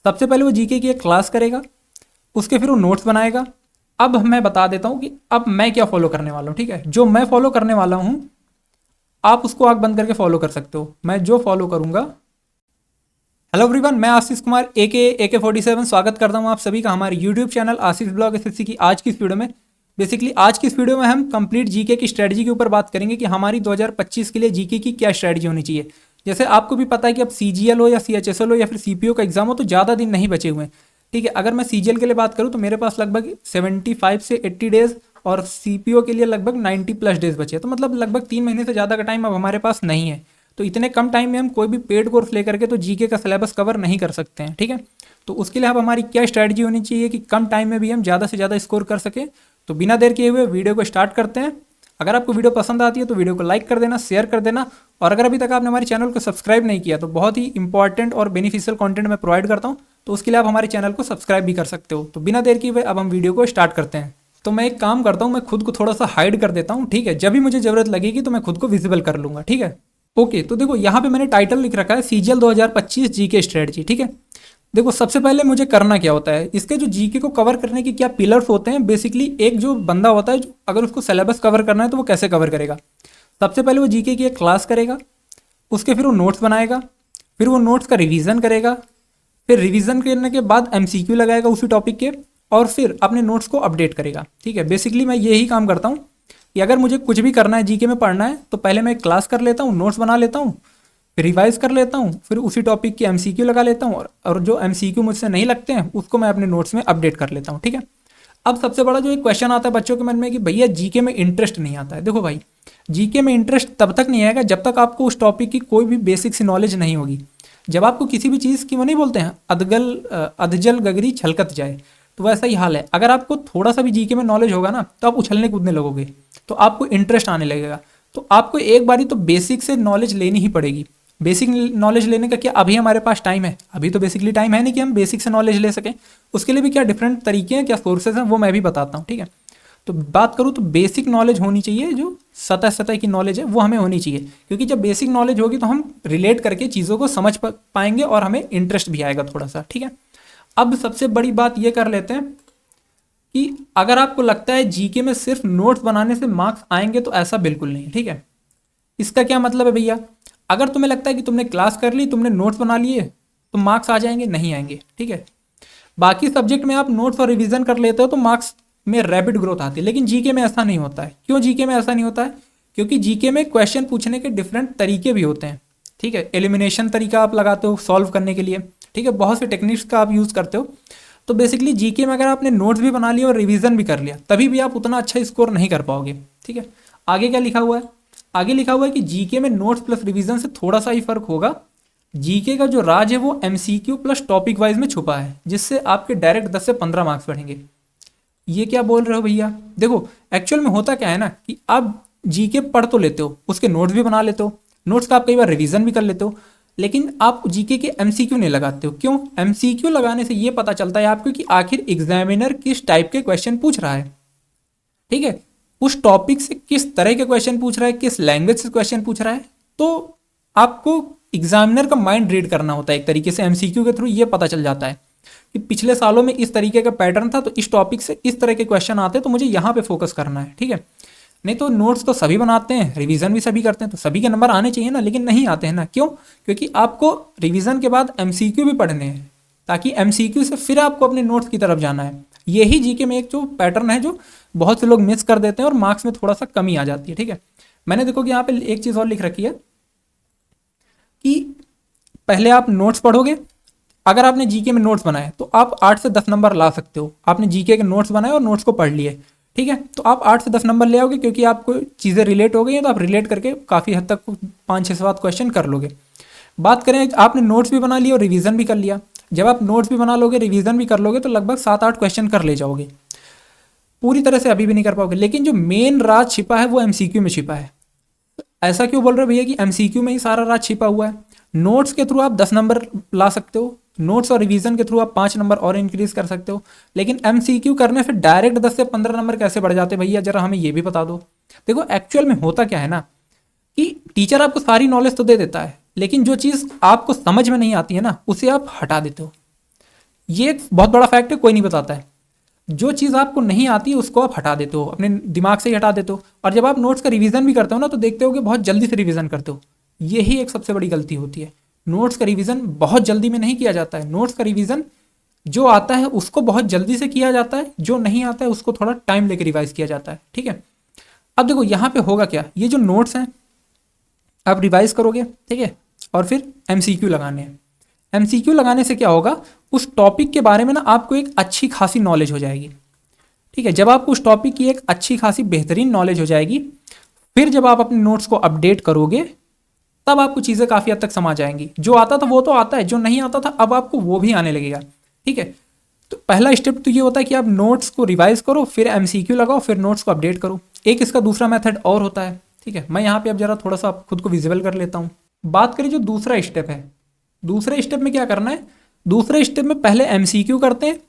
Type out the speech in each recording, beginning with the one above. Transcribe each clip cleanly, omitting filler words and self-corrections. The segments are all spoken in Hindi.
सबसे पहले वो जीके की एक क्लास करेगा, उसके फिर वो नोट्स बनाएगा। अब मैं बता देता हूँ कि अब मैं क्या फॉलो करने वाला हूँ, ठीक है। जो मैं फॉलो करने वाला हूँ आप उसको आंख बंद करके फॉलो कर सकते हो। मैं जो फॉलो करूँगा, हेलो एवरीवन, मैं आशीष कुमार ए के 47 स्वागत करता हूं आप सभी का हमारे यूट्यूब चैनल आशीष ब्लॉग एसएससी की आज की इस वीडियो में। बेसिकली आज की इस वीडियो में हम कंप्लीट जीके की स्ट्रेटजी के ऊपर बात करेंगे कि हमारी 2025 के लिए जीके की क्या स्ट्रेटजी होनी चाहिए। जैसे आपको भी पता है कि अब सीजीएल हो या सीएचएसएल हो या फिर सीपीओ का एग्जाम हो तो ज़्यादा दिन नहीं बचे हुए हैं, ठीक है। अगर मैं सीजीएल के लिए बात करूँ तो मेरे पास लगभग 75 से 80 डेज और सीपीओ के लिए लगभग 90+ डेज बचे हैं। तो मतलब लगभग 3 महीने से ज़्यादा का टाइम अब हमारे पास नहीं है। तो इतने कम टाइम में हम कोई भी पेड कोर्स लेकर के तो जीके का सिलेबस कवर नहीं कर सकते हैं, ठीक है। तो उसके लिए अब हमारी क्या स्ट्रैटेजी होनी चाहिए कि कम टाइम में भी हम ज़्यादा से ज़्यादा स्कोर कर सकें। तो बिना देर किए हुए वीडियो को स्टार्ट करते हैं। अगर आपको वीडियो पसंद आती है तो वीडियो को लाइक कर देना, शेयर कर देना, और अगर अभी तक आपने हमारे चैनल को सब्सक्राइब नहीं किया तो बहुत ही इंपॉर्टेंट और बेनिफिशियल कंटेंट मैं प्रोवाइड करता हूँ, तो उसके लिए आप हमारे चैनल को सब्सक्राइब भी कर सकते हो। तो बिना देर किए हुए अब हम वीडियो को स्टार्ट करते हैं। तो मैं एक काम करता हूँ, मैं खुद को थोड़ा सा हाइड कर देता हूँ, ठीक है। जब भी मुझे ज़रूरत लगेगी तो मैं खुद को विजिबल कर लूँगा, ठीक है। ओके, तो देखो यहाँ पे मैंने टाइटल लिख रखा है सीजीएल 2025 जीके स्ट्रेटजी, ठीक है। देखो सबसे पहले मुझे करना क्या होता है, इसके जो जीके को कवर करने के क्या पिलर्स होते हैं। बेसिकली एक जो बंदा होता है जो अगर उसको सिलेबस कवर करना है तो वो कैसे कवर करेगा। सबसे पहले वो जीके की एक क्लास करेगा, उसके फिर वो नोट्स बनाएगा, फिर वो नोट्स का रिवीजन करेगा, फिर रिवीजन करने के बाद एमसीक्यू लगाएगा उसी टॉपिक के, और फिर अपने नोट्स को अपडेट करेगा, ठीक है। बेसिकली मैं यही काम करता हूँ कि अगर मुझे कुछ भी करना है जीके में पढ़ना है तो पहले मैं एक क्लास कर लेता हूँ, नोट्स बना लेता हूँ, फिर रिवाइज कर लेता हूँ, फिर उसी टॉपिक के एमसीक्यू लगा लेता हूँ, और जो एमसीक्यू मुझसे नहीं लगते हैं उसको मैं अपने नोट्स में अपडेट कर लेता हूँ, ठीक है। अब सबसे बड़ा जो एक क्वेश्चन आता है बच्चों के मन में कि भैया जीके में इंटरेस्ट नहीं आता है। देखो भाई, जीके में इंटरेस्ट तब तक नहीं आएगा जब तक आपको उस टॉपिक की कोई भी बेसिक सी नॉलेज नहीं होगी। जब आपको किसी भी चीज़ की, वो नहीं बोलते हैं अधजल गगरी छलकत जाए, तो वैसा ही हाल है। अगर आपको थोड़ा सा भी जीके में नॉलेज होगा ना तो आप उछलने कूदने लगोगे, तो आपको इंटरेस्ट आने लगेगा। तो आपको एक बारी तो बेसिक से नॉलेज लेनी ही पड़ेगी। बेसिक नॉलेज लेने का क्या अभी हमारे पास टाइम है? अभी तो बेसिकली टाइम है नहीं कि हम बेसिक से नॉलेज ले सकें। उसके लिए भी क्या डिफरेंट तरीके हैं, क्या सोर्सेज हैं, वो मैं भी बताता हूँ, ठीक है। तो बात करूँ तो बेसिक नॉलेज होनी चाहिए, जो सतह की नॉलेज है वो हमें होनी चाहिए, क्योंकि जब बेसिक नॉलेज होगी तो हम रिलेट करके चीज़ों को समझ पाएंगे और हमें इंटरेस्ट भी आएगा थोड़ा सा, ठीक है। अब सबसे बड़ी बात ये कर लेते हैं कि अगर आपको लगता है जीके में सिर्फ नोट्स बनाने से मार्क्स आएंगे तो ऐसा बिल्कुल नहीं है, ठीक है। इसका क्या मतलब है भैया? अगर तुम्हें लगता है कि तुमने क्लास कर ली, तुमने नोट्स बना लिए तो मार्क्स आ जाएंगे, नहीं आएंगे, ठीक है। बाकी सब्जेक्ट में आप नोट्स और रिवीजन कर लेते हो तो मार्क्स में रैपिड ग्रोथ आती है, लेकिन जीके में ऐसा नहीं होता है। क्यों जीके में ऐसा नहीं होता है? क्योंकि जीके में क्वेश्चन पूछने के डिफरेंट तरीके भी होते हैं, ठीक है। एलिमिनेशन तरीका आप लगाते हो सॉल्व करने के लिए, ठीक है। बहुत से टेक्निक्स का आप यूज़ करते हो। तो बेसिकली जीके में अगर आपने नोट्स भी बना लिया और रिवीजन भी कर लिया तभी भी आप उतना अच्छा स्कोर नहीं कर पाओगे, ठीक है। आगे क्या लिखा हुआ है? आगे लिखा हुआ है कि जीके में नोट्स प्लस रिवीजन से थोड़ा सा ही फर्क होगा। जीके का जो राज है वो एमसीक्यू प्लस टॉपिक वाइज में छुपा है, जिससे आपके डायरेक्ट 10 से 15 मार्क्स बढ़ेंगे। ये क्या बोल रहे हो भैया? देखो एक्चुअल में होता क्या है ना कि आप जीके पढ़ तो लेते हो, उसके नोट्स भी बना लेते हो, नोट्स का आप कई बार रिवीजन भी कर लेते हो, लेकिन आप जीके के एमसीक्यू नहीं लगाते हो। क्यों? एमसीक्यू लगाने से ये पता चलता है आपको कि आखिर एग्जामिनर किस टाइप के क्वेश्चन पूछ रहा है, ठीक है। उस टॉपिक से किस तरह के क्वेश्चन पूछ रहा है, किस लैंग्वेज से क्वेश्चन पूछ रहा है। तो आपको एग्जामिनर का माइंड रीड करना होता है एक तरीके से। एमसीक्यू के थ्रू ये पता चल जाता है कि पिछले सालों में इस तरीके का पैटर्न था तो इस टॉपिक से इस तरह के क्वेश्चन आते हैं, तो मुझे यहाँ पे फोकस करना है, ठीक है। नहीं तो नोट्स तो सभी बनाते हैं, रिवीजन भी सभी करते हैं, तो सभी के नंबर आने चाहिए ना, लेकिन नहीं आते हैं ना। क्यों? क्योंकि आपको रिवीजन के बाद एमसीक्यू भी पढ़ने हैं, ताकि एमसीक्यू से फिर आपको अपने नोट्स की तरफ जाना है। यही जीके में एक जो पैटर्न है जो बहुत से लोग मिस कर देते हैं और मार्क्स में थोड़ा सा कमी आ जाती है, ठीक है। मैंने देखो कि यहाँ पे एक चीज़ और लिख रखी है कि पहले आप नोट्स पढ़ोगे। अगर आपने जीके में नोट्स बनाए तो आप 8 से 10 नंबर ला सकते हो। आपने जीके के नोट्स बनाए और नोट्स को पढ़ लिए, ठीक है, तो आप 8 से 10 नंबर ले आओगे, क्योंकि आपको चीज़ें रिलेट हो गई हैं, तो आप रिलेट करके काफ़ी हद तक 5-6 से 7 क्वेश्चन कर लोगे। बात करें आपने नोट्स भी बना लिया और रिवीजन भी कर लिया, जब आप नोट्स भी बना लोगे रिवीजन भी कर लोगे तो लगभग 7-8 क्वेश्चन कर ले जाओगे। पूरी तरह से अभी भी नहीं कर पाओगे, लेकिन जो मेन राज छिपा है वो एमसीक्यू में छिपा है। ऐसा क्यों बोल रहे हो भैया कि एमसीक्यू में ही सारा राज छिपा हुआ है? नोट्स के थ्रू आप 10 नंबर ला सकते हो, नोट्स और रिवीजन के थ्रू आप 5 नंबर और इंक्रीज कर सकते हो, लेकिन एमसीक्यू करने से डायरेक्ट 10 से 15 नंबर कैसे बढ़ जाते भैया, जरा हमें ये भी बता दो। देखो एक्चुअल में होता क्या है ना कि टीचर आपको सारी नॉलेज तो दे देता है, लेकिन जो चीज़ आपको समझ में नहीं आती है ना उसे आप हटा देते हो। ये एक बहुत बड़ा फैक्ट है, कोई नहीं बताता है। जो चीज़ आपको नहीं आती है उसको आप हटा देते हो, अपने दिमाग से ही हटा देते हो। और जब आप नोट्स का रिवीजन भी करते हो ना, तो देखते हो कि बहुत जल्दी से रिवीजन करते हो। यही एक सबसे बड़ी गलती होती है। नोट्स का रिवीजन बहुत जल्दी में नहीं किया जाता है। नोट्स का रिवीजन जो आता है उसको बहुत जल्दी से किया जाता है, जो नहीं आता है उसको थोड़ा टाइम लेकर रिवाइज किया जाता है, ठीक है। अब देखो यहाँ पे होगा क्या, ये जो नोट्स हैं आप रिवाइज करोगे, ठीक है, और फिर एमसीक्यू लगाने हैं। एमसीक्यू लगाने से क्या होगा, उस टॉपिक के बारे में ना आपको एक अच्छी खासी नॉलेज हो जाएगी, ठीक है। जब आपको उस टॉपिक की एक अच्छी खासी बेहतरीन नॉलेज हो जाएगी, फिर जब आप अपने नोट्स को अपडेट करोगे, तब आपको चीज़ें काफ़ी हद तक समझ आएंगी। जो आता था वो तो आता है, जो नहीं आता था अब आपको वो भी आने लगेगा, ठीक है। तो पहला स्टेप तो ये होता है कि आप नोट्स को रिवाइज करो, फिर एमसीक्यू लगाओ, फिर नोट्स को अपडेट करो। एक इसका दूसरा मेथड और होता है, ठीक है। मैं यहाँ पे अब जरा थोड़ा सा खुद को विजिबल कर लेता हूँ। बात करें जो दूसरा स्टेप है, दूसरे स्टेप में क्या करना है, दूसरे स्टेप में पहले एमसीक्यू करते हैं,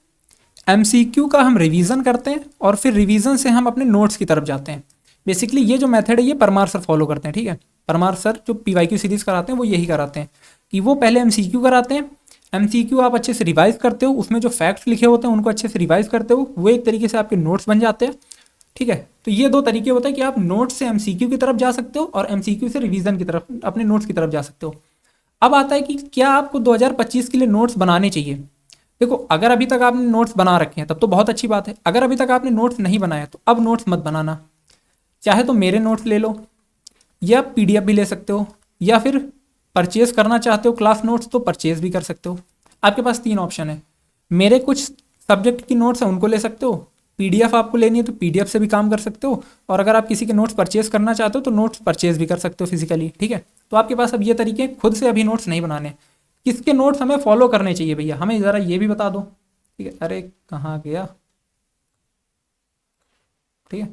एमसीक्यू का हम रिवीजन करते हैं, और फिर रिवीजन से हम अपने नोट्स की तरफ जाते हैं। बेसिकली ये जो मेथड है ये परमार सर फॉलो करते हैं, ठीक है। परमार सर जो पीवाईक्यू सीरीज कराते हैं वो यही कराते हैं कि वो पहले एमसीक्यू कराते हैं, एमसीक्यू आप अच्छे से रिवाइज करते हो, उसमें जो फैक्ट्स लिखे होते हैं उनको अच्छे से रिवाइज करते हो, वो एक तरीके से आपके नोट्स बन जाते हैं, ठीक है। तो ये दो तरीके होते हैं कि आप नोट्स से एमसीक्यू की तरफ जा सकते हो और एमसीक्यू से रिवीजन की तरफ, अपने नोट्स की तरफ जा सकते हो। अब आता है कि क्या आपको 2025 के लिए नोट्स बनाने चाहिए। देखो, अगर अभी तक आपने नोट्स बना रखे हैं तब तो बहुत अच्छी बात है। अगर अभी तक आपने नोट्स नहीं बनाया तो अब नोट्स मत बनाना। चाहे तो मेरे नोट्स ले लो, या पीडीएफ भी ले सकते हो, या फिर परचेज करना चाहते हो क्लास नोट्स तो परचेज भी कर सकते हो। आपके पास तीन ऑप्शन है। मेरे कुछ सब्जेक्ट की नोट्स हैं उनको ले सकते हो, पीडीएफ आपको लेनी है तो पीडीएफ से भी काम कर सकते हो, और अगर आप किसी के नोट्स परचेज करना चाहते हो तो नोट्स परचेज भी कर सकते हो फिजिकली, ठीक है। तो आपके पास अब ये तरीके, खुद से अभी नोट्स नहीं बनाने। किसके नोट्स हमें फॉलो करने चाहिए भैया, हमें ज़रा ये भी बता दो, ठीक है। अरे कहाँ गया, ठीक है।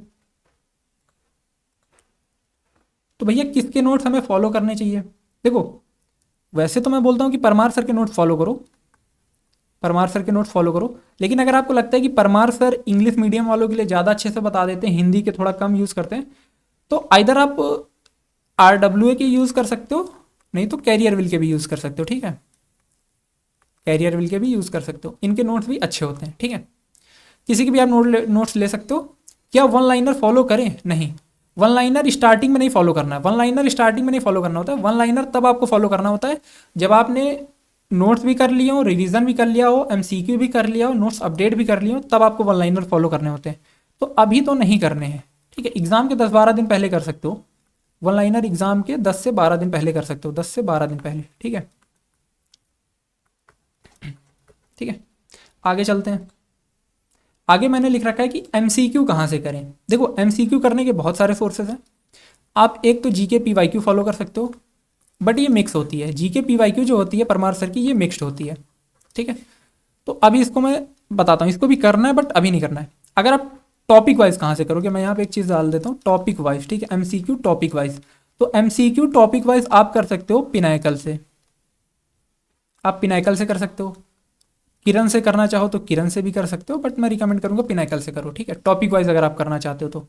तो भैया किसके नोट्स हमें फॉलो करने चाहिए। देखो, वैसे तो मैं बोलता हूँ कि परमार सर के नोट्स फॉलो करो, परमार सर के नोट्स फॉलो करो। लेकिन अगर आपको लगता है कि परमार सर इंग्लिश मीडियम वालों के लिए ज़्यादा अच्छे से बता देते हैं, हिंदी के थोड़ा कम यूज़ करते हैं, तो आइदर आप RWA के यूज़ कर सकते हो, नहीं तो कैरियर विल के भी यूज़ कर सकते हो, ठीक है। कैरियर विल के भी यूज़ कर सकते हो, इनके नोट्स भी अच्छे होते हैं, ठीक है। किसी के भी आप नोट्स ले सकते हो। क्या वन लाइनर फॉलो करें, नहीं। वन लाइनर स्टार्टिंग में नहीं फॉलो करना है, वन लाइनर स्टार्टिंग में नहीं फॉलो करना होता है। वन लाइनर तब आपको फॉलो करना होता है जब आपने नोट्स भी कर लिए हो, रिवीजन भी कर लिया हो, एमसीक्यू भी कर लिया हो, नोट्स अपडेट भी कर लिए हो, तब आपको वन लाइनर फॉलो करने होते हैं। तो अभी तो नहीं करने हैं, ठीक है। एग्जाम के 10-12 दिन पहले कर सकते हो वन लाइनर, एग्जाम के 10 से 12 दिन पहले कर सकते हो, 10 से 12 दिन पहले, ठीक है। ठीक है, आगे चलते हैं। आगे मैंने लिख रखा है कि एमसीक्यू कहाँ से करें। देखो, एमसीक्यू करने के बहुत सारे सोर्सेज हैं। आप एक तो जीके पीवाईक्यू फॉलो कर सकते हो, बट ये मिक्स होती है। जीके पीवाईक्यू जो होती है परमार सर की, ये मिक्स्ड होती है, ठीक है। तो अभी इसको मैं बताता हूँ, इसको भी करना है बट अभी नहीं करना है। अगर आप टॉपिक वाइज कहाँ से करोगे, मैं यहाँ पे एक चीज़ डाल देता हूँ, टॉपिक वाइज, ठीक है। एमसीक्यू टॉपिक वाइज, तो एमसीक्यू टॉपिक वाइज आप कर सकते हो पिनाइकल से, आप पिनाइकल से कर सकते हो। किरण से करना चाहो तो किरण से भी कर सकते हो, बट मैं रिकमेंड करूंगा पिनाइकल से करो, ठीक है। टॉपिक वाइज अगर आप करना चाहते हो तो।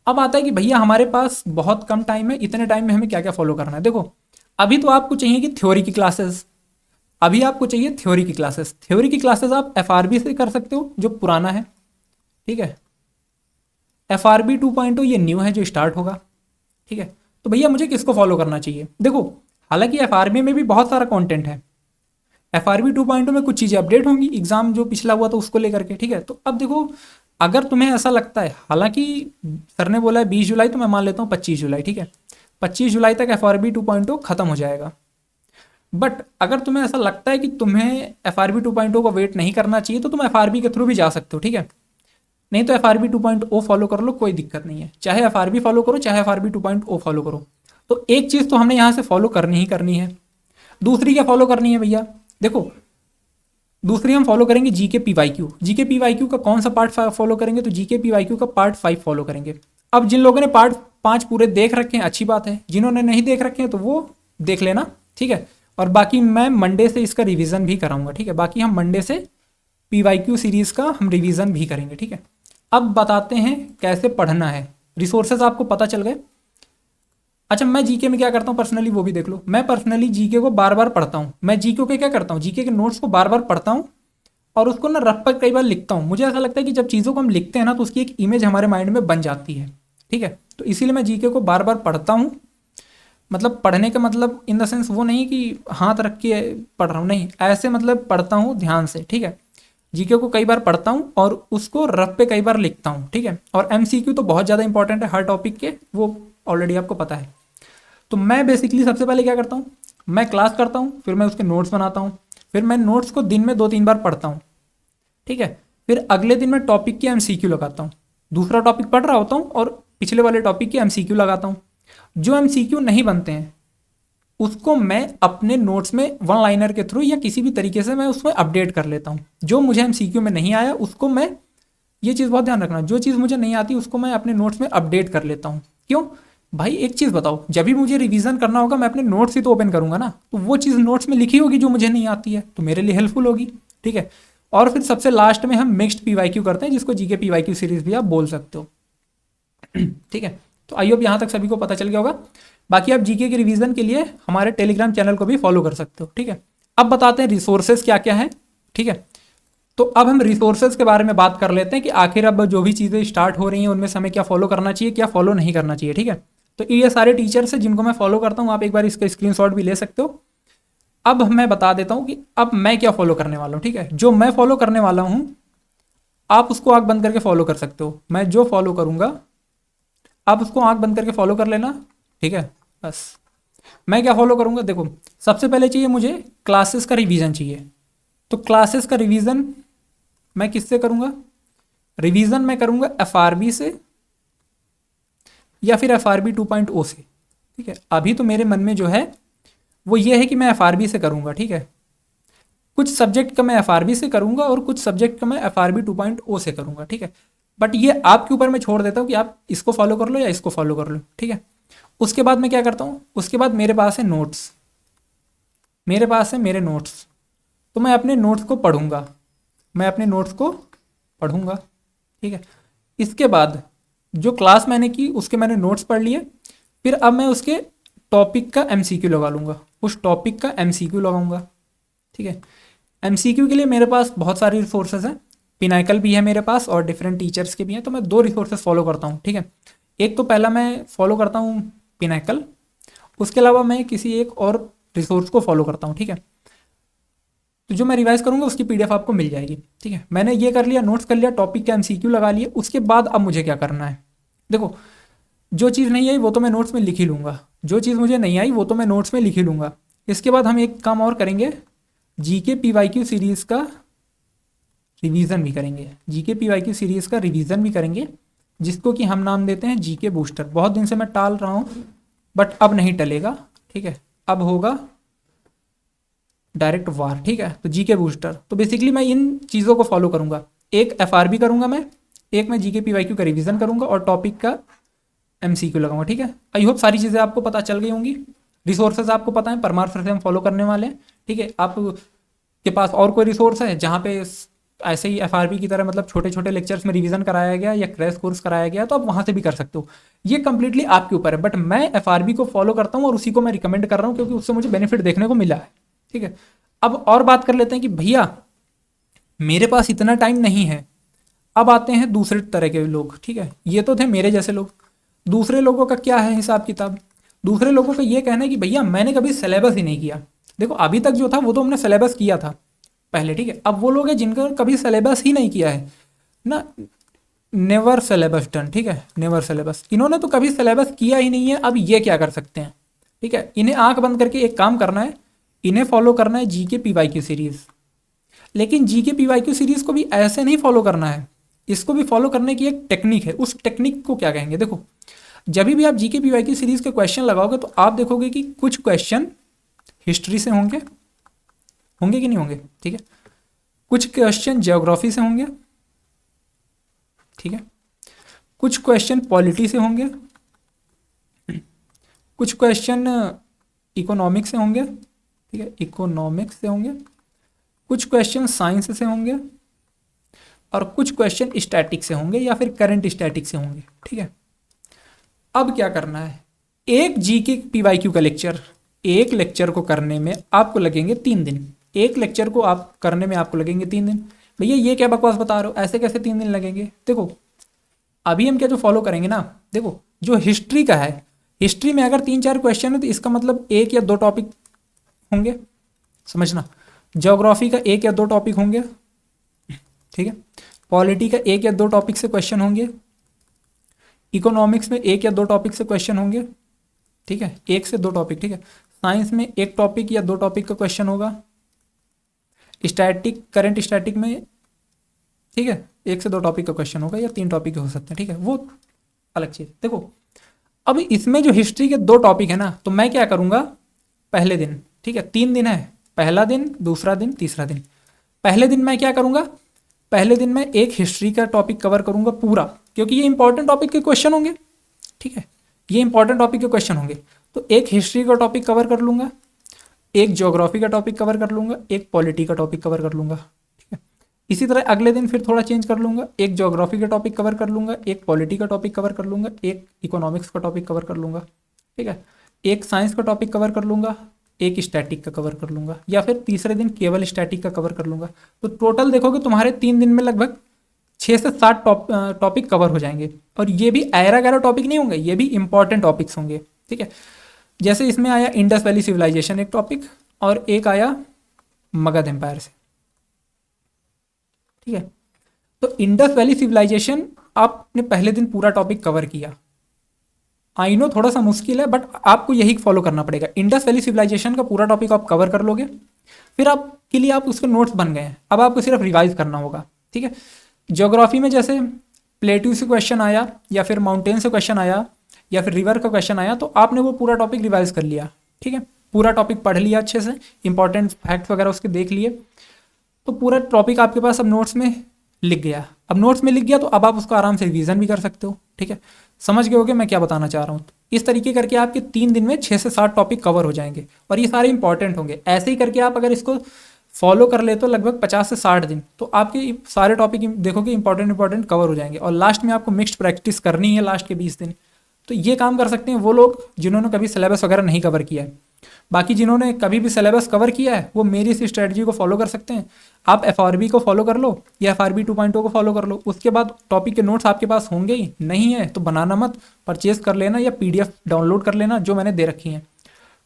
अब आता है कि भैया हमारे पास बहुत कम टाइम है, इतने टाइम में हमें क्या क्या फॉलो करना है। देखो, अभी तो आपको चाहिए कि थ्योरी की क्लासेस, अभी आपको चाहिए थ्योरी की क्लासेस। थ्योरी की क्लासेस आप FRB से कर सकते हो जो पुराना है, ठीक है। FRB 2.0 ये न्यू है जो स्टार्ट होगा, ठीक है। तो भैया मुझे किसको फॉलो करना चाहिए। देखो, हालांकि FRB में भी बहुत सारा कंटेंट है, FRB 2.0 में कुछ चीज़ें अपडेट होंगी, एग्जाम जो पिछला हुआ था उसको लेकर के, ठीक है। तो अब देखो, अगर तुम्हें ऐसा लगता है, हालांकि सर ने बोला है 20 जुलाई, तो मैं मान लेता हूँ 25 जुलाई, ठीक है। 25 जुलाई तक FRB 2.0 खत्म हो जाएगा। बट अगर तुम्हें ऐसा लगता है कि तुम्हें FRB 2.0 को वेट नहीं करना चाहिए, तो तुम FRB के थ्रू भी जा सकते हो, ठीक है। नहीं तो FRB 2.0 फॉलो कर लो, कोई दिक्कत नहीं है। चाहे FRB फॉलो करो, चाहे FRB 2.0 फॉलो करो। तो एक चीज़ तो हमने यहाँ से फॉलो करनी ही करनी है। दूसरी क्या फॉलो करनी है भैया, देखो, दूसरी हम फॉलो करेंगे जीके पीवाईक्यू। जीके पीवाईक्यू का कौन सा पार्ट फॉलो करेंगे, तो जीके पीवाईक्यू का पार्ट 5 फॉलो करेंगे। अब जिन लोगों ने पार्ट 5 पूरे देख रखे हैं अच्छी बात है, जिन्होंने नहीं देख रखे हैं तो वो देख लेना, ठीक है। और बाकी मैं मंडे से इसका रिवीजन भी कराऊंगा, ठीक है। बाकी हम मंडे से पीवाईक्यू सीरीज का हम रिवीजन भी करेंगे, ठीक है। अब बताते हैं कैसे पढ़ना है। रिसोर्सेज आपको पता चल गए। अच्छा, मैं जीके में क्या करता हूँ पर्सनली, वो भी देख लो। मैं पर्सनली जीके को बार बार पढ़ता हूँ। मैं जीके के क्या करता हूँ, जीके के नोट्स को बार बार पढ़ता हूँ और उसको ना रफ पर कई बार लिखता हूँ। मुझे ऐसा लगता है कि जब चीज़ों को हम लिखते हैं ना तो उसकी एक इमेज हमारे माइंड में बन जाती है, ठीक है। तो इसीलिए मैं जीके को बार बार पढ़ता हूँ। मतलब पढ़ने का मतलब इन द सेंस वो नहीं कि हाथ रख के पढ़ रहा हूँ, नहीं, ऐसे मतलब पढ़ता हूँ ध्यान से, ठीक है। जीके को कई बार पढ़ता हूँ और उसको रफ पे कई बार लिखता हूँ, ठीक है। और एमसीक्यू तो बहुत ज़्यादा इंपॉर्टेंट है हर टॉपिक के, वो ऑलरेडी आपको पता है। तो मैं बेसिकली सबसे पहले क्या करता हूँ, मैं क्लास करता हूँ, फिर मैं उसके नोट्स बनाता हूँ, फिर मैं नोट्स को दिन में 2-3 बार पढ़ता हूँ, ठीक है। फिर अगले दिन मैं टॉपिक के एमसीक्यू लगाता हूँ, दूसरा टॉपिक पढ़ रहा होता हूँ और पिछले वाले टॉपिक के एमसीक्यू लगाता हूँ। जो एमसीक्यू नहीं बनते हैं उसको मैं अपने नोट्स में वन लाइनर के थ्रू या किसी भी तरीके से मैं उसमें अपडेट कर लेता हूँ। जो मुझे एमसीक्यू में नहीं आया उसको मैं, ये चीज़ बहुत ध्यान रखना, जो चीज़ मुझे नहीं आती उसको मैं अपने नोट्स में अपडेट कर लेता हूँ। क्यों भाई, एक चीज़ बताओ, जब भी मुझे रिवीजन करना होगा मैं अपने नोट्स ही तो ओपन करूंगा ना, तो वो चीज़ नोट्स में लिखी होगी जो मुझे नहीं आती है, तो मेरे लिए हेल्पफुल होगी, ठीक है। और फिर सबसे लास्ट में हम मिक्स्ड पीवाईक्यू करते हैं, जिसको जीके पीवाईक्यू सीरीज भी आप बोल सकते हो, ठीक है। तो आई होप यहाँ तक सभी को पता चल गया होगा। बाकी आप जीके के रिवीजन के लिए हमारे टेलीग्राम चैनल को भी फॉलो कर सकते हो, ठीक है। अब बताते हैं रिसोर्सेज क्या क्या है, ठीक है। तो अब हम रिसोर्सेज के बारे में बात कर लेते हैं कि आखिर अब जो भी चीज़ें स्टार्ट हो रही हैं उनमें से हमें क्या फॉलो करना चाहिए, क्या फॉलो नहीं करना चाहिए, ठीक है। तो ये सारे टीचर्स हैं जिनको मैं फॉलो करता हूँ, आप एक बार इसका स्क्रीनशॉट भी ले सकते हो। अब मैं बता देता हूँ कि अब मैं क्या फॉलो करने वाला हूँ, ठीक है। जो मैं फॉलो करने वाला हूँ आप उसको आंख बंद करके फॉलो कर सकते हो। मैं जो फॉलो करूँगा आप उसको आंख बंद करके फॉलो कर लेना, ठीक है। बस मैं क्या फॉलो करूँगा, देखो सबसे पहले चाहिए मुझे क्लासेस का रिवीजन चाहिए। तो क्लासेस का रिवीजन मैं किससे करूँगा, रिवीजन मैं करूँगा एफआरबी से या फिर एफआरबी 2.0 से, ठीक है। अभी तो मेरे मन में जो है वो ये है कि मैं एफआरबी से करूँगा, ठीक है। कुछ सब्जेक्ट का मैं एफआरबी से करूँगा और कुछ सब्जेक्ट का मैं एफआरबी 2.0 से करूँगा, ठीक है। बट ये आपके ऊपर मैं छोड़ देता हूँ कि आप इसको फॉलो कर लो या इसको फॉलो कर लो, ठीक है। उसके बाद मैं क्या करता हूँ, उसके बाद मेरे पास है नोट्स, मेरे पास है मेरे नोट्स। तो मैं अपने नोट्स को पढ़ूंगा, मैं अपने नोट्स को पढ़ूंगा, ठीक है। इसके बाद जो क्लास मैंने की उसके मैंने नोट्स पढ़ लिए, फिर अब मैं उसके टॉपिक का एमसीक्यू लगा लूँगा, उस टॉपिक का एमसीक्यू लगाऊंगा, ठीक है। एमसीक्यू के लिए मेरे पास बहुत सारे रिसोर्सेज हैं, पिनाकल भी है मेरे पास और डिफरेंट टीचर्स के भी हैं। तो मैं 2 रिसोर्सेज फॉलो करता हूँ, ठीक है। एक तो पहला मैं फॉलो करता हूँ पिनाकल, उसके अलावा मैं किसी एक और रिसोर्स को फॉलो करता हूँ, ठीक है। तो जो मैं रिवाइज करूँगा उसकी पीडीएफ आपको मिल जाएगी, ठीक है। मैंने ये कर लिया, नोट्स कर लिया, टॉपिक का एमसीक्यू लगा लिए। उसके बाद अब मुझे क्या करना है, देखो जो चीज़ नहीं आई वो तो मैं नोट्स में लिख ही लूँगा, जो चीज़ मुझे नहीं आई वो तो मैं नोट्स में लिख ही लूँगा। इसके बाद हम एक काम और करेंगे, जीके पीवाईक्यू सीरीज़ का रिवीजन भी करेंगे, जीके पीवाईक्यू सीरीज़ का रिवीजन भी करेंगे, जिसको कि हम नाम देते हैं जीके बूस्टर। बहुत दिन से मैं टाल रहा हूँ बट अब नहीं टलेगा, ठीक है। अब होगा डायरेक्ट वार, ठीक है। तो जीके बूस्टर, तो बेसिकली मैं इन चीज़ों को फॉलो करूँगा, एक एफआरबी करूँगा मैं, एक मैं जीके पीवाईक्यू का रिवीजन करूँगा और टॉपिक का एमसीक्यू लगाऊंगा, ठीक है। आई होप सारी चीज़ें आपको पता चल गई होंगी। रिसोर्सेज आपको पता है, परमार से हम फॉलो करने वाले हैं, ठीक है। आप के पास और कोई रिसोर्स है जहाँ पे ऐसे ही एफआरबी की तरह मतलब छोटे छोटे लेक्चर्स में रिवीजन कराया गया या क्रैश कोर्स कराया गया, तो आप वहाँ से भी कर सकते हो। ये कंप्लीटली आपके ऊपर है, बट मैं एफआरबी को फॉलो करता हूँ और उसी को मैं रिकमेंड कर रहा हूँ क्योंकि उससे मुझे बेनिफिट देखने को मिला है, ठीक है। अब और बात कर लेते हैं कि भैया मेरे पास इतना टाइम नहीं है। अब आते हैं दूसरे तरह के लोग, ठीक है। ये तो थे मेरे जैसे लोग, दूसरे लोगों का क्या है हिसाब किताब। दूसरे लोगों का ये कहना है कि भैया मैंने कभी सिलेबस ही नहीं किया। देखो अभी तक जो था वो तो हमने सिलेबस किया था पहले, ठीक है। अब वो लोग हैं जिनका कभी सिलेबस ही नहीं किया है ना, नेवर सिलेबस डन, ठीक है, नेवर सिलेबस। इन्होंने तो कभी सिलेबस किया ही नहीं है, अब ये क्या कर सकते हैं, ठीक है। इन्हें आंख बंद करके एक काम करना है, इन्हें फॉलो करना है जीके पीवाईक्यू सीरीज। लेकिन जीके पीवाईक्यू सीरीज को भी ऐसे नहीं फॉलो करना है, इसको भी फॉलो करने की एक टेक्निक है। उस टेक्निक को क्या कहेंगे, देखो जब भी आप जीके पीवाईक्यू सीरीज के क्वेश्चन लगाओगे तो आप देखोगे कि कुछ क्वेश्चन हिस्ट्री से होंगे, होंगे कि नहीं होंगे, ठीक है। कुछ क्वेश्चन ज्योग्राफी से होंगे, ठीक है। कुछ क्वेश्चन पॉलिटी से होंगे, कुछ क्वेश्चन इकोनॉमिक्स से होंगे, ठीक है, इकोनॉमिक्स से होंगे। कुछ क्वेश्चन साइंस से होंगे और कुछ क्वेश्चन स्टैटिक से होंगे या फिर करंट स्टैटिक से होंगे, ठीक है। अब क्या करना है, एक जीके पीवाईक्यू का लेक्चर, एक लेक्चर को करने में आपको लगेंगे 3 दिन, एक लेक्चर को आप करने में आपको लगेंगे 3 दिन। भैया ये क्या बकवास बता रहे हो, ऐसे कैसे 3 दिन लगेंगे। देखो अभी हम क्या जो फॉलो करेंगे ना, देखो जो हिस्ट्री का है, हिस्ट्री में अगर 3-4 क्वेश्चन है तो इसका मतलब 1 या 2 टॉपिक होंगे, समझना। ज्योग्राफी का 1 या 2 टॉपिक होंगे, ठीक है। पॉलिटी का 1 या 2 टॉपिक से क्वेश्चन होंगे। इकोनॉमिक्स में 1 या 2 टॉपिक से क्वेश्चन होंगे, ठीक है, 1 से 2 टॉपिक, ठीक है। साइंस में 1 टॉपिक या 2 टॉपिक का क्वेश्चन होगा। स्टैटिक, करंट स्टैटिक में, ठीक है, 1 से 2 टॉपिक का क्वेश्चन होगा, या 3 टॉपिक हो सकते हैं, ठीक है, वो अलग चीज़। देखो अब इसमें जो हिस्ट्री के 2 टॉपिक है ना, तो मैं क्या करूँगा, पहले दिन, ठीक है, 3 दिन है, पहला दिन, दूसरा दिन, तीसरा दिन। पहले दिन मैं क्या करूँगा, पहले दिन मैं एक हिस्ट्री का टॉपिक कवर करूँगा पूरा, क्योंकि ये इंपॉर्टेंट टॉपिक के क्वेश्चन होंगे, ठीक है, ये इंपॉर्टेंट टॉपिक के क्वेश्चन होंगे। तो एक हिस्ट्री का टॉपिक कवर कर लूँगा, एक ज्योग्राफी का टॉपिक कवर कर लूँगा, एक पॉलिटी का टॉपिक कवर कर लूँगा, ठीक है। इसी तरह अगले दिन फिर थोड़ा चेंज कर लूँगा, एक ज्योग्राफी का टॉपिक कवर कर लूँगा, एक पॉलिटी का टॉपिक कवर कर लूँगा, एक इकोनॉमिक्स का टॉपिक कवर कर लूँगा, ठीक है, एक साइंस का टॉपिक कवर कर लूँगा, एक स्टैटिक का कवर कर लूँगा, या फिर तीसरे दिन केवल स्टैटिक का कवर कर लूँगा। तो टोटल देखोगे तुम्हारे 3 दिन में लगभग 6 से 7 टॉपिक कवर हो जाएंगे। और ये भी ऐरा गैरा टॉपिक नहीं होंगे, ये भी इंपॉर्टेंट टॉपिक्स होंगे, ठीक है। जैसे इसमें आया इंडस वैली सिविलाइजेशन एक टॉपिक, और एक आया मगध एम्पायर से, ठीक है। तो इंडस वैली सिविलाइजेशन आपने पहले दिन पूरा टॉपिक कवर किया। आई नो थोड़ा सा मुश्किल है, बट आपको यही फॉलो करना पड़ेगा। इंडस वैली सिविलाइजेशन का पूरा टॉपिक आप कवर कर लोगे, फिर आपके लिए आप उसके नोट्स बन गए हैं, अब आपको सिर्फ रिवाइज करना होगा, ठीक है। ज्योग्राफी में जैसे प्लेट्यू से क्वेश्चन आया, या फिर माउंटेन से क्वेश्चन आया, या फिर रिवर का क्वेश्चन आया, तो आपने वो पूरा टॉपिक रिवाइज कर लिया, ठीक है, पूरा टॉपिक पढ़ लिया अच्छे से, इंपॉर्टेंट फैक्ट्स वगैरह उसके देख लिए, तो पूरा टॉपिक आपके पास अब नोट्स में लिख गया। अब नोट्स में लिख गया तो अब आप उसको आराम से रिवीजन भी कर सकते हो, ठीक है। समझ गए होगे मैं क्या बताना चाह रहा हूँ। इस तरीके करके आपके 3 दिन में 6 से 7 टॉपिक कवर हो जाएंगे, और ये सारे इंपॉर्टेंट होंगे। ऐसे ही करके आप अगर इसको फॉलो कर ले तो लगभग 50 से 60 दिन तो आपके सारे टॉपिक देखोगे इंपॉर्टेंट कवर हो जाएंगे। और लास्ट में आपको मिक्स्ड प्रैक्टिस करनी है लास्ट के 20 दिन। तो ये काम कर सकते हैं वो लोग जिन्होंने कभी सिलेबस वगैरह नहीं कवर किया है। बाकी जिन्होंने कभी भी सिलेबस कवर किया है वो मेरी इस स्ट्रेटजी को फॉलो कर सकते हैं। आप FRB को फॉलो कर लो या FRB 2.0 को फॉलो कर लो, उसके बाद टॉपिक के नोट्स आपके पास होंगे ही, नहीं है तो बनाना मत, परचेज कर लेना या PDF डाउनलोड कर लेना जो मैंने दे रखी हैं।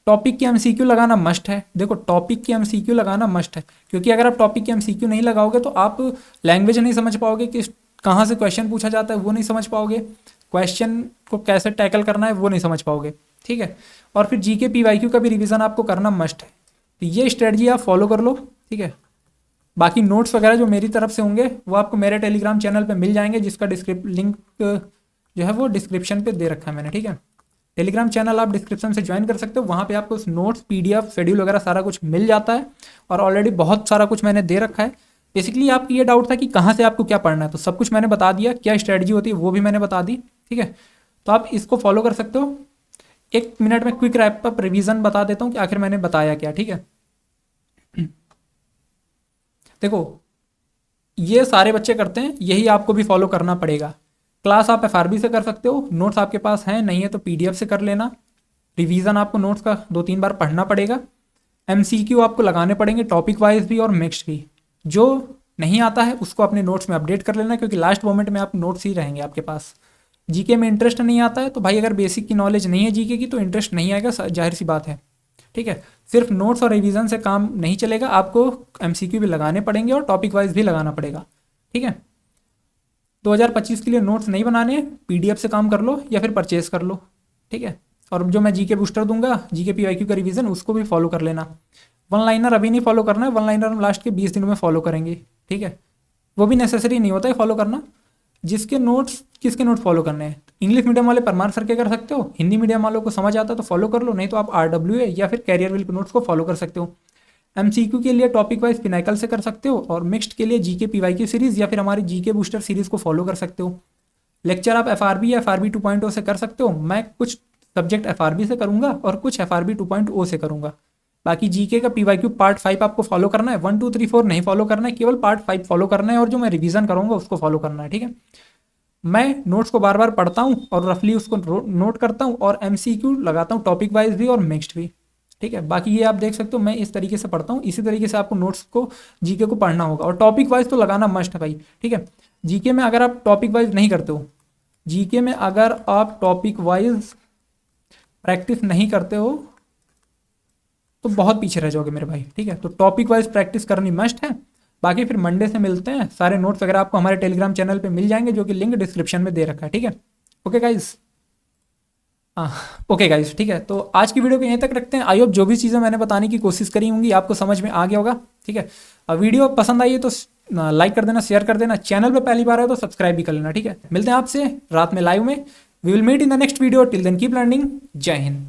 टॉपिक की MCQ लगाना मस्ट है। देखो टॉपिक की MCQ लगाना मस्ट है, क्योंकि अगर आप टॉपिक की MCQ नहीं लगाओगे तो आप लैंग्वेज नहीं समझ पाओगे कि कहाँ से क्वेश्चन पूछा जाता है वो नहीं समझ पाओगे, क्वेश्चन को कैसे टैकल करना है वो नहीं समझ पाओगे, ठीक है। और फिर GK PYQ का भी रिवीजन आपको करना मस्ट है। तो ये स्ट्रेटजी आप फॉलो कर लो, ठीक है। बाकी नोट्स वगैरह जो मेरी तरफ से होंगे वो आपको मेरे टेलीग्राम चैनल पे मिल जाएंगे, जिसका लिंक जो है वो डिस्क्रिप्शन पे दे रखा है मैंने, ठीक है। टेलीग्राम चैनल आप डिस्क्रिप्शन से ज्वाइन कर सकते हो, वहाँ पे आपको नोट्स PDF शेड्यूल वगैरह सारा कुछ मिल जाता है, और ऑलरेडी बहुत सारा कुछ मैंने दे रखा है। बेसिकली आपको ये डाउट था कि कहाँ से आपको क्या पढ़ना है, तो सब कुछ मैंने बता दिया, क्या स्ट्रेटजी होती है वो भी मैंने बता दी, ठीक है। तो आप इसको फॉलो कर सकते हो। 1 मिनट में क्विक रैप अप रिवीजन बता देता हूँ कि आखिर मैंने बताया क्या, ठीक है। देखो ये सारे बच्चे करते हैं, यही आपको भी फॉलो करना पड़ेगा। क्लास आप FRB से कर सकते हो, नोट्स आपके पास हैं, नहीं है तो PDF से कर लेना। रिवीजन आपको नोट्स का 2-3 बार पढ़ना पड़ेगा। MCQ आपको लगाने पड़ेंगे टॉपिक वाइज भी और मिक्स्ड भी। जो नहीं आता है उसको अपने नोट्स में अपडेट कर लेना, क्योंकि लास्ट मोमेंट में आप नोट्स ही रहेंगे आपके पास। GK में इंटरेस्ट नहीं आता है तो भाई अगर बेसिक की नॉलेज नहीं है GK की तो इंटरेस्ट नहीं आएगा, जाहिर सी बात है, ठीक है। सिर्फ नोट्स और रिवीजन से काम नहीं चलेगा, आपको MCQ भी लगाने पड़ेंगे और टॉपिक वाइज भी लगाना पड़ेगा, ठीक है। 2025 के लिए नोट्स नहीं बनाने, PDF से काम कर लो या फिर परचेज कर लो, ठीक है। और जो मैं GK बूस्टर दूंगा, GK PYQ का रिवीजन, उसको भी फॉलो कर लेना। वन लाइनर अभी नहीं फॉलो करना है, वन लाइनर हम लास्ट के 20 दिनों में फॉलो करेंगे, ठीक है। वो भी नेसेसरी नहीं होता है फॉलो करना। जिसके नोट्स, किसके नोट्स फॉलो करने हैं, इंग्लिश मीडियम वाले परमार सर के कर सकते हो, हिंदी मीडियम वालों को समझ आता है तो फॉलो कर लो, नहीं तो आप RWA या फिर कैरियर विल के नोट्स को फॉलो कर सकते हो। MCQ के लिए टॉपिक वाइज पिनाकल से कर सकते हो, और मिक्स्ड के लिए GK PYQ सीरीज या फिर हमारी GK बूस्टर सीरीज को फॉलो कर सकते हो। लेक्चर आप FRB या FRB 2.0 से कर सकते हो। मैं कुछ सब्जेक्ट FRB से करूंगा और कुछ FRB 2.0 से करूंगा। बाकी GK का PYQ पार्ट 5 आपको फॉलो करना है, 1 2 3 4 नहीं फॉलो करना है, केवल पार्ट 5 फॉलो करना है, और जो मैं रिवीजन करूंगा उसको फॉलो करना है, ठीक है। मैं नोट्स को बार बार पढ़ता हूँ और रफली उसको नोट करता हूँ, और MCQ लगाता हूँ टॉपिक वाइज भी और मिक्स्ड भी। ठीक है। बाकी ये आप देख सकते हो मैं इस तरीके से पढ़ता हूँ, इसी तरीके से आपको नोट्स को जीके को पढ़ना होगा और टॉपिक वाइज तो लगाना मस्ट है भाई। ठीक है, जीके में अगर आप टॉपिक वाइज नहीं करते हो, जीके में अगर आप टॉपिक वाइज प्रैक्टिस नहीं करते हो तो बहुत पीछे रह जाओगे मेरे भाई। ठीक है, तो टॉपिक वाइज प्रैक्टिस करनी मस्ट है। बाकी फिर मंडे से मिलते हैं, सारे नोट्स वगैरह आपको हमारे टेलीग्राम चैनल पे मिल जाएंगे जो कि लिंक डिस्क्रिप्शन में दे रखा है। ठीक है, ओके गाइज। हाँ, ओके गाइज, ठीक है, तो आज की वीडियो को यहीं तक रखते हैं। आई होप जो भी चीज़ें मैंने बताने की कोशिश करी होंगी आपको समझ में आ गया होगा। ठीक है, वीडियो पसंद आई है तो लाइक कर देना, शेयर कर देना, चैनल पे पहली बार है तो सब्सक्राइब भी कर लेना। ठीक है, मिलते हैं आपसे रात में लाइव में। We will meet in the next video, till then keep learning. जय हिंद।